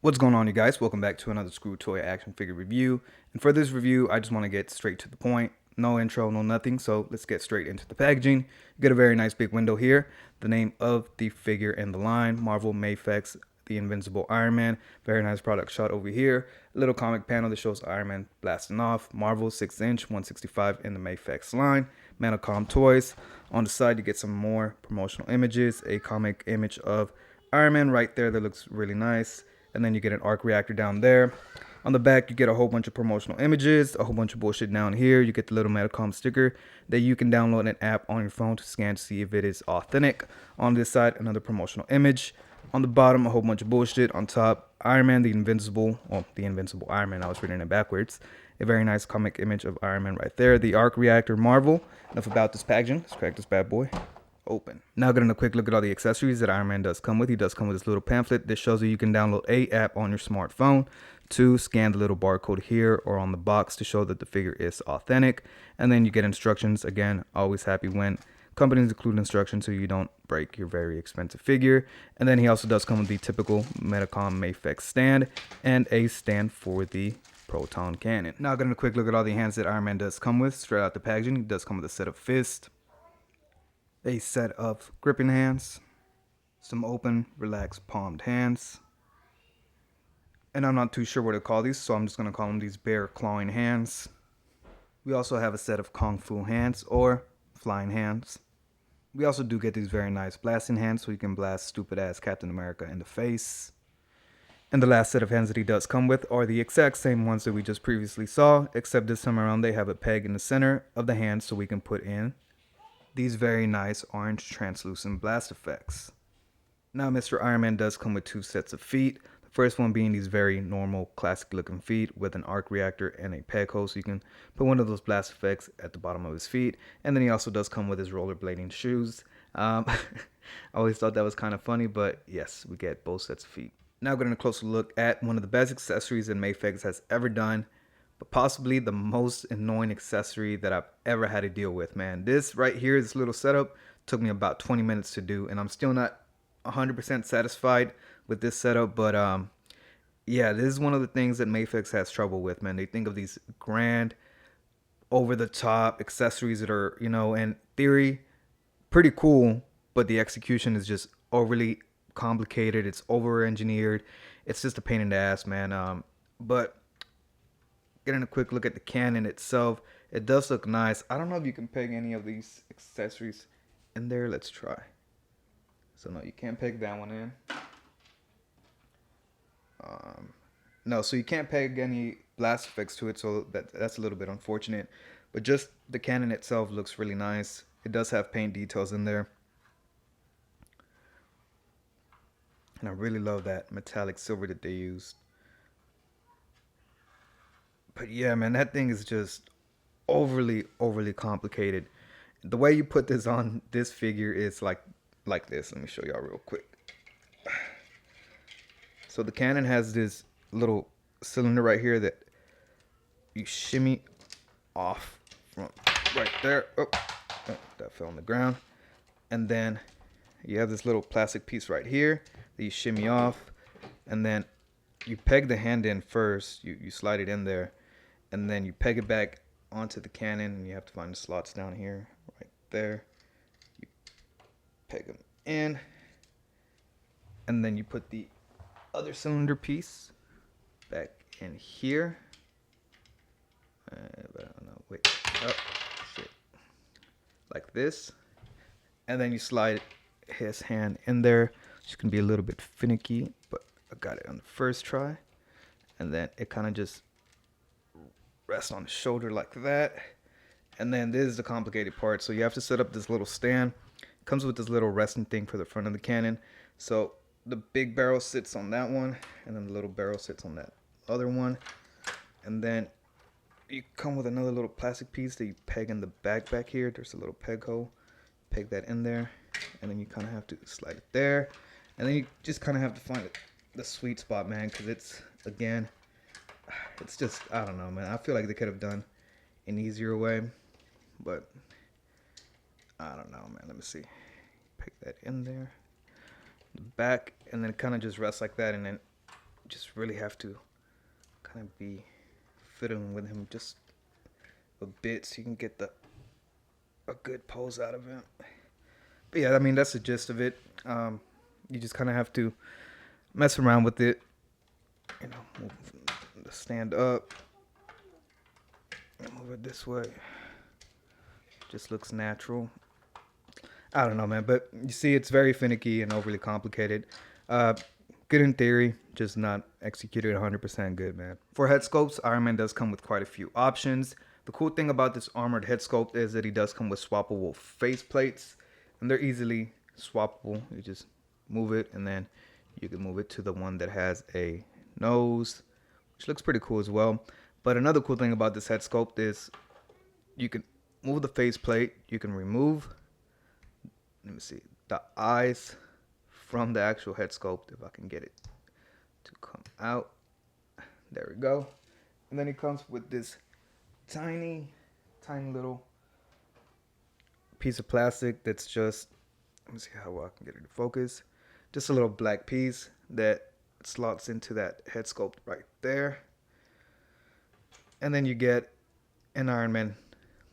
What's going on, you guys? Welcome back to another Screw Toy action figure review. And for this review, I just want to get straight to the point. No intro, no nothing. So let's get straight into the packaging. You get a very nice big window here. The name of the figure and the line, Marvel Mafex, the Invincible Iron Man. Very nice product shot over here. A little comic panel that shows Iron Man blasting off. Marvel 6-inch, 165 in the Mafex line. Medicom toys. On the side, you get some more promotional images. A comic image of Iron Man right there that looks really nice. And then you get an arc reactor down there. On the back, you get a whole bunch of promotional images, a whole bunch of bullshit down here. You get the little Medicom sticker that you can download an app on your phone to scan to see if it is authentic. On this side, another promotional image. On the bottom, a whole bunch of bullshit. On top, Iron Man, the Invincible Iron Man. I was reading it backwards. A very nice comic image of Iron Man right there. The arc reactor Marvel. Enough about this packaging. Let's crack this bad boy open. Now getting a quick look at all the accessories that Iron Man does come with. He does come with this little pamphlet that shows you can download a app on your smartphone to scan the little barcode here or on the box to show that the figure is authentic. And then you get instructions. Again, always happy when companies include instructions so you don't break your very expensive figure. And then he also does come with the typical Medicom Mafex stand and a stand for the Proton Cannon. Now getting a quick look at all the hands that Iron Man does come with. Straight out the packaging, he does come with a set of fists, a set of gripping hands, some open, relaxed, palmed hands. And I'm not too sure what to call these, so I'm just going to call them these bear clawing hands. We also have a set of kung fu hands or flying hands. We also do get these very nice blasting hands, so you can blast stupid ass Captain America in the face. And the last set of hands that he does come with are the exact same ones that we just previously saw, except this time around they have a peg in the center of the hand so we can put in these very nice orange translucent blast effects. Now Mr. Iron Man does come with two sets of feet. The first one being these very normal classic looking feet with an arc reactor and a peg hole so you can put one of those blast effects at the bottom of his feet. And then he also does come with his rollerblading shoes. I always thought that was kind of funny, but yes, we get both sets of feet. Now getting a closer look at one of the best accessories that Mafex has ever done, but possibly the most annoying accessory that I've ever had to deal with, man. This right here, this little setup, took me about 20 minutes to do, and I'm still not 100% satisfied with this setup, but yeah, this is one of the things that Mafex has trouble with, man. They think of these grand, over-the-top accessories that are, in theory, pretty cool, but the execution is just overly complicated. It's over-engineered. It's just a pain in the ass, man. But getting a quick look at the cannon itself, it does look nice. I don't know if you can peg any of these accessories in there. Let's try. So no, you can't peg that one in. No, so you can't peg any blast effects to it, so that's a little bit unfortunate. But just the cannon itself looks really nice. It does have paint details in there. And I really love that metallic silver that they used. But yeah, man, that thing is just overly complicated. The way you put this on this figure is like this. Let me show y'all real quick. So the cannon has this little cylinder right here that you shimmy off from right there. Oh, that fell on the ground. And then you have this little plastic piece right here that you shimmy off. And then you peg the hand in first. You slide it in there. And then you peg it back onto the cannon, and you have to find the slots down here, right there. You peg them in, and then you put the other cylinder piece back in here. Oh, shit. Like this. And then you slide his hand in there, which can be a little bit finicky, but I got it on the first try. And then it kind of just rest on the shoulder like that. And then this is the complicated part. So you have to set up this little stand. It comes with this little resting thing for the front of the cannon. So the big barrel sits on that one, and then the little barrel sits on that other one. And then you come with another little plastic piece that you peg in the back here. There's a little peg hole. Peg that in there, and then you kind of have to slide it there. And then you just kind of have to find the sweet spot, man, because it's just, I don't know, man. I feel like they could have done an easier way, but I don't know, man. Let me see. Pick that in there, the back, and then it kind of just rests like that, and then just really have to kind of be fiddling with him just a bit so you can get a good pose out of him. But yeah, I mean, that's the gist of it. You just kind of have to mess around with it. You know, move the stand up and move it this way. Just looks natural. I don't know, man, but you see, it's very finicky and overly complicated. Good in theory, just not executed 100% good, man. For head sculpts, Iron Man does come with quite a few options. The cool thing about this armored head sculpt is that he does come with swappable face plates, and they're easily swappable. You just move it, and then you can move it to the one that has a nose, which looks pretty cool as well. But another cool thing about this head sculpt is you can move the face plate. You can remove, let me see, the eyes from the actual head sculpt, if I can get it to come out. There we go. And then it comes with this tiny little piece of plastic that's just, let me see how well I can get it to focus. Just a little black piece that slots into that head sculpt right there. And then you get an Iron Man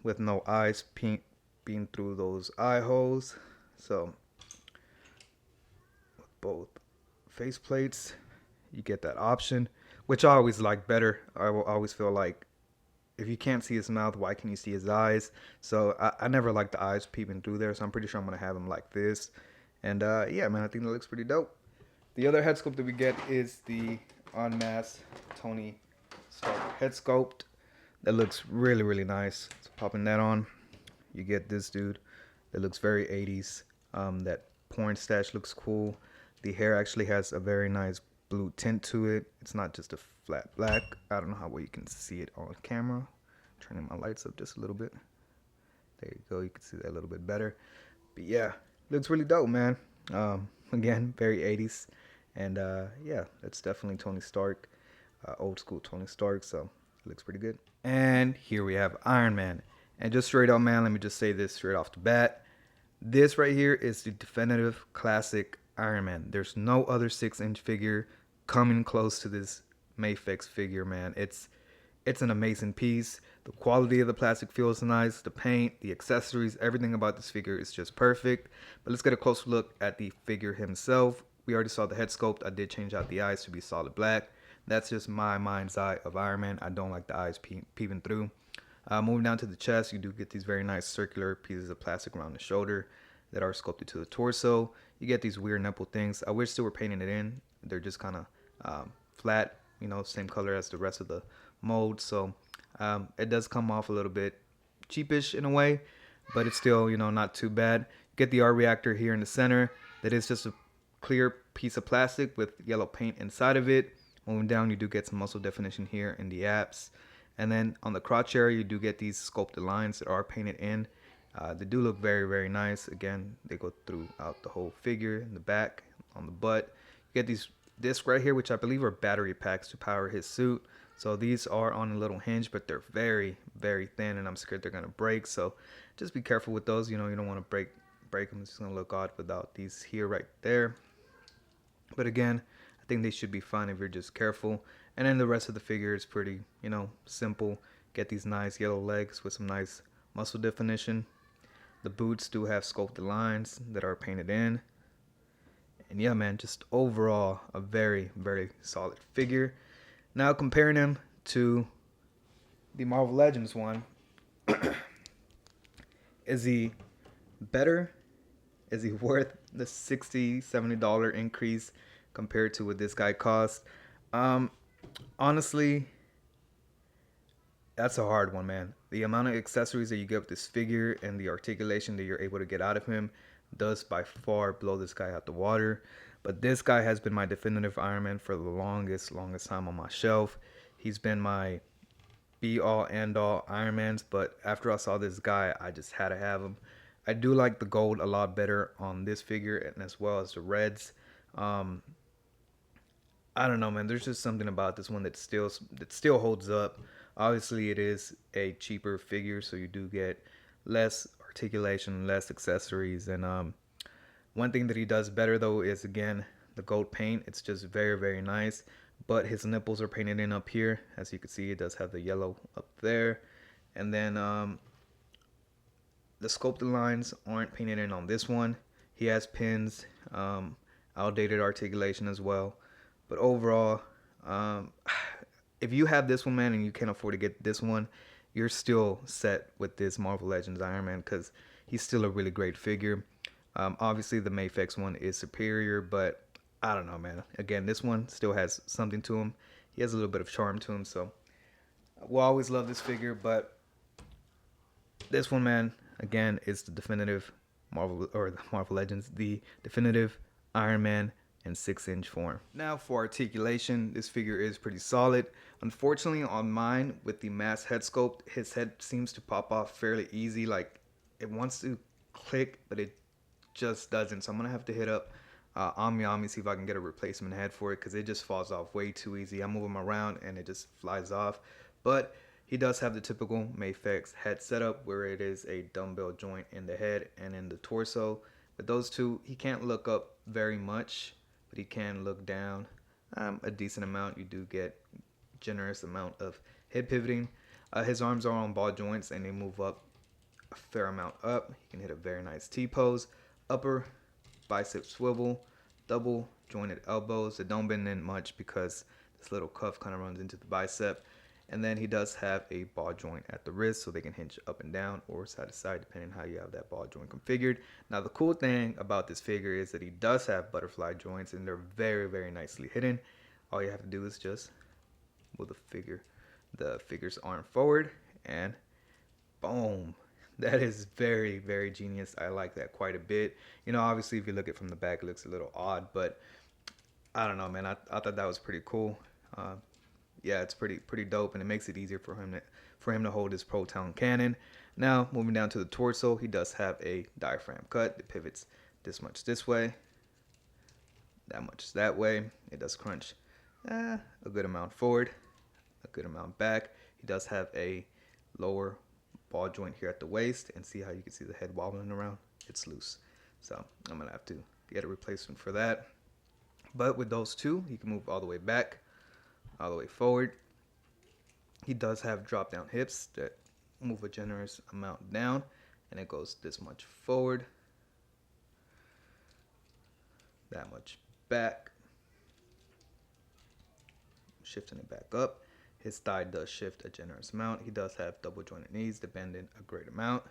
with no eyes being through those eye holes. So with both face plates, you get that option, which I always like better. I will always feel like if you can't see his mouth, why can you see his eyes? So I never like the eyes peeping through there. So I'm pretty sure I'm going to have him like this. And yeah, man, I think that looks pretty dope. The other head sculpt that we get is the Unmasked Tony Stark head sculpt. That looks really, really nice. So popping that on, you get this dude that looks very 80s. That porn stash looks cool. The hair actually has a very nice blue tint to it. It's not just a flat black. I don't know how well you can see it on camera. Turning my lights up just a little bit. There you go. You can see that a little bit better. But yeah, looks really dope, man. Again, very 80s. And yeah, that's definitely Tony Stark. Old school Tony Stark. So it looks pretty good. And here we have Iron Man. And just straight up, man, let me just say this straight off the bat. This right here is the definitive classic Iron Man. There's no other 6-inch figure coming close to this Mafex figure, man. It's an amazing piece. The quality of the plastic feels nice. The paint, the accessories, everything about this figure is just perfect. But let's get a closer look at the figure himself. We already saw the head sculpt. I did change out the eyes to be solid black. That's just my mind's eye of Iron Man. I don't like the eyes peeping through. Moving down to the chest, you do get these very nice circular pieces of plastic around the shoulder that are sculpted to the torso. You get these weird nipple things. I wish they were painting it in. They're just kind of flat, you know, same color as the rest of the mold. So it does come off a little bit cheapish in a way, but it's still, you know, not too bad. Get the R reactor here in the center. That is just a clear piece of plastic with yellow paint inside of it. Moving down, you do get some muscle definition here in the abs. And then on the crotch area, you do get these sculpted lines that are painted in. They do look very, very nice. Again, they go throughout the whole figure, in the back, on the butt. You get these discs right here, which I believe are battery packs to power his suit. So these are on a little hinge, but they're very, very thin, and I'm scared they're going to break. So just be careful with those. You know, you don't want to break them. It's going to look odd without these here right there. But again, I think they should be fine if you're just careful. And then the rest of the figure is pretty, you know, simple. Get these nice yellow legs with some nice muscle definition. The boots do have sculpted lines that are painted in. And yeah, man, just overall a very, very solid figure. Now comparing him to the Marvel Legends one, is he better? Is he worth the $60, $70 increase compared to what this guy cost? Honestly, that's a hard one, man. The amount of accessories that you get with this figure and the articulation that you're able to get out of him does by far blow this guy out the water. But this guy has been my definitive Iron Man for the longest time on my shelf. He's been my be-all, end-all Iron Mans, but after I saw this guy, I just had to have him. I do like the gold a lot better on this figure, and as well as the reds. I don't know, man. There's just something about this one that still holds up. Obviously, it is a cheaper figure, so you do get less articulation, less accessories. And one thing that he does better, though, is, again, the gold paint. It's just very, very nice. but his nipples are painted in up here. As you can see, it does have the yellow up there. And then the sculpted lines aren't painted in on this one. He has pins, outdated articulation as well. But overall, if you have this one, man, and you can't afford to get this one, you're still set with this Marvel Legends Iron Man because he's still a really great figure. Obviously, the Mafex one is superior, but I don't know, man. Again, this one still has something to him. He has a little bit of charm to him, so we'll always love this figure. But this one, man, again, is the definitive Marvel, or the Marvel Legends, the definitive Iron Man in 6-inch form. Now for articulation, this figure is pretty solid. Unfortunately, on mine with the mass head sculpt, his head seems to pop off fairly easy. Like, it wants to click, but it just doesn't. So I'm gonna have to hit up Ami, see if I can get a replacement head for it, because it just falls off way too easy. I move him around and it just flies off. But he does have the typical Mafex head setup, where it is a dumbbell joint in the head and in the torso. With those two, he can't look up very much, but he can look down a decent amount. You do get generous amount of head pivoting. His arms are on ball joints and they move up a fair amount up. He can hit a very nice T-pose. Upper bicep swivel, double jointed elbows that don't bend in much because this little cuff kind of runs into the bicep. And then he does have a ball joint at the wrist, so they can hinge up and down or side to side depending on how you have that ball joint configured. Now the cool thing about this figure is that he does have butterfly joints, and they're very, very nicely hidden. All you have to do is just move the figure's arm forward, and boom. That is very, very genius. I like that quite a bit. You know, obviously if you look at it from the back, it looks a little odd, but I don't know, man. I thought that was pretty cool. Yeah, it's pretty dope, and it makes it easier for him to hold his Proton Cannon. Now, moving down to the torso, he does have a diaphragm cut that pivots this much this way, that much that way. It does crunch a good amount forward, a good amount back. He does have a lower ball joint here at the waist, and see how you can see the head wobbling around? It's loose. So I'm gonna have to get a replacement for that. But with those two, he can move all the way back, all the way forward. He does have drop down hips that move a generous amount down, and it goes this much forward, that much back, shifting it back up. His thigh does shift a generous amount. He does have double jointed knees that bend in a great amount. It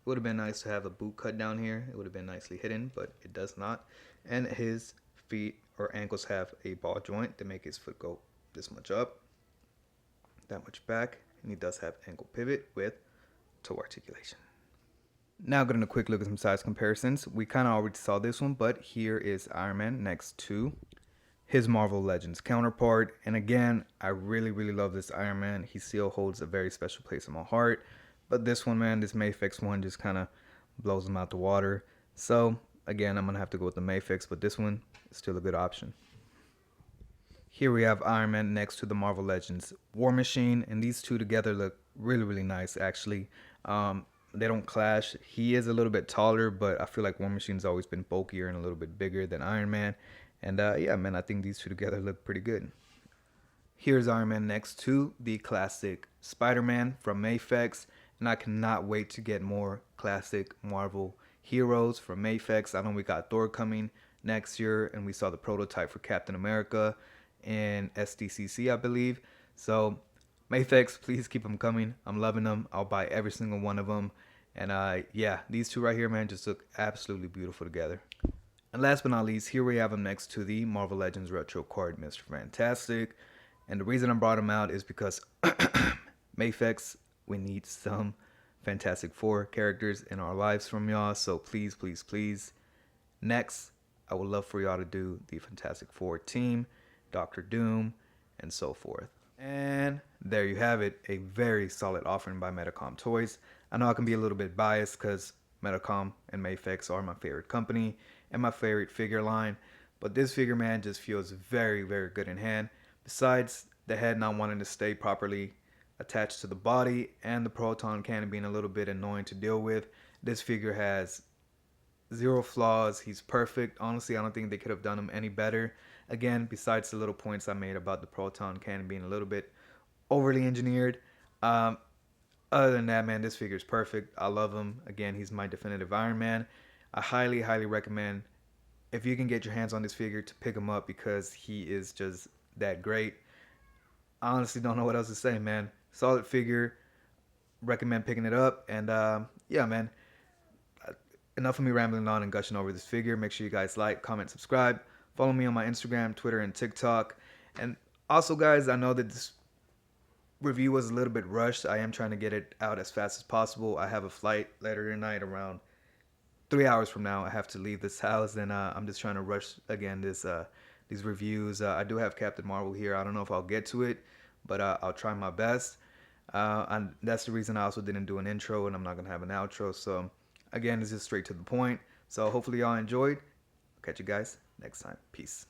would have been nice to have a boot cut down here. It would have been nicely hidden, but it does not. And his feet or ankles have a ball joint to make his foot go this much up, that much back, and he does have ankle pivot with toe articulation. Now getting a quick look at some size comparisons. We kind of already saw this one, but here is Iron Man next to his Marvel Legends counterpart. And again, I really, really love this Iron Man. He still holds a very special place in my heart. But this one, man, this Mafex one just kind of blows him out the water. So again, I'm going to have to go with the Mafex, but this one is still a good option. Here we have Iron Man next to the Marvel Legends War Machine, and these two together look really, really nice, actually. They don't clash. He is a little bit taller, but I feel like War Machine's always been bulkier and a little bit bigger than Iron Man. And yeah, man, I think these two together look pretty good. Here's Iron Man next to the classic Spider-Man from Mafex, and I cannot wait to get more classic Marvel heroes from Mafex. I know we got Thor coming next year, and we saw the prototype for Captain America in SDCC, I believe. So Mafex, please keep them coming. I'm loving them. I'll buy every single one of them. And yeah, these two right here, man, just look absolutely beautiful together. And last but not least, here we have him next to the Marvel Legends Retro card, Mr. Fantastic. And the reason I brought him out is because Mafex, we need some Fantastic Four characters in our lives from y'all. So please, please, please. Next, I would love for y'all to do the Fantastic Four team, Doctor Doom, and so forth. And there you have it, a very solid offering by Medicom Toys. I know I can be a little bit biased because Medicom and Mafex are my favorite company and my favorite figure line, but this figure, man, just feels very, very good in hand. Besides the head not wanting to stay properly attached to the body and the Proton Cannon being a little bit annoying to deal with, this figure has zero flaws. He's perfect. Honestly, I don't think they could have done him any better. Again, besides the little points I made about the Proton Cannon being a little bit overly engineered, um, other than that, man, this figure is perfect. I love him. Again, he's my definitive Iron Man. I highly, highly recommend, if you can get your hands on this figure, to pick him up because he is just that great. I honestly don't know what else to say, man. Solid figure. Recommend picking it up. And yeah, man, enough of me rambling on and gushing over this figure. Make sure you guys like, comment, subscribe. Follow me on my Instagram, Twitter, and TikTok. And also, guys, I know that this review was a little bit rushed. I am trying to get it out as fast as possible. I have a flight later tonight around 3 hours from now. I have to leave this house, and I'm just trying to rush again these reviews. I do have Captain Marvel here. I don't know if I'll get to it, but I'll try my best. And that's the reason I also didn't do an intro, and I'm not gonna have an outro. So again, it's just straight to the point. So hopefully y'all enjoyed. Catch you guys next time. Peace.